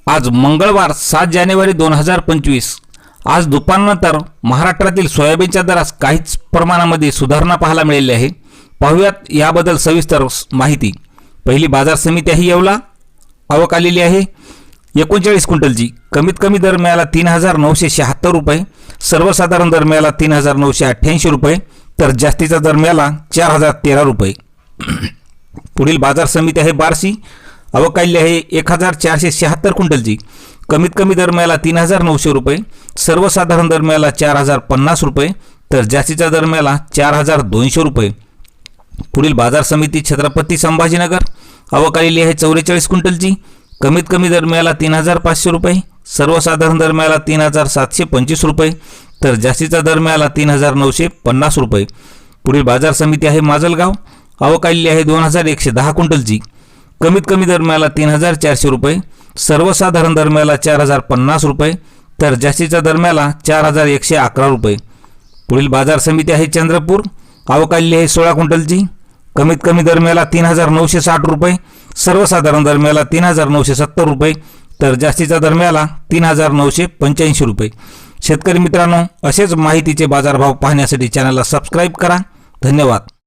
आज मंगळवार 7 जानेवारी 2025 आज दुपारनंतर महाराष्ट्रातील सोयाबीनच्या दरात काहीच प्रमाणामध्ये सुधारणा पाहायला मिळाली आहे। पाहूयात याबद्दल सविस्तर माहिती। पहिली बाजार समिती आहे येवला, आवक आलेली आहे 39 क्विंटलची। कमीत कमी दर मिळाला 3976 रुपये, सर्वसाधारण दर मिळाला 3988 रुपये, तर जास्तीचा दर मिळाला 4013 रुपये। पुढील बाजार समिती आहे बार्शी, आवक आलेली आहे 1476 क्विंटलची। कमीत कमी दर मिळाला 3900 रुपये, सर्वसाधारण दर मिळाला 4050 रुपये, तर जास्तीचा दर मिळाला 4200 रुपये। पुढील बाजार समिती छत्रपती संभाजीनगर, आवक आलेली आहे 44 क्विंटलची। कमीत कमी दर मिळाला 3500 रुपये, सर्वसाधारण दर मिळाला 3725 रुपये, तर जास्तीचा दर मिळाला 3950 रुपये। पुढील बाजार समिती आहे माजलगाव, आवक आलेली आहे 2110 क्विंटलची। कमीत कमी दर मिळाला 3400 रुपये, सर्वसाधारण दर मिळाला 4050 रुपये, तर जास्तीचा दर मिळाला 4111 रुपये। पुढील बाजार समिती आहे चंद्रपूर, आवक आलेली आहे 16 क्विंटलची। कमीत कमी दर मिळाला 3960 रुपये, सर्वसाधारण दर मिळाला 3970 रुपये, तर जास्तीचा दर मिळाला 3985 रुपये। शेतकरी मित्रांनो, असेच माहितीचे बाजारभाव पाहण्यासाठी चॅनलला सबस्क्राईब करा। धन्यवाद।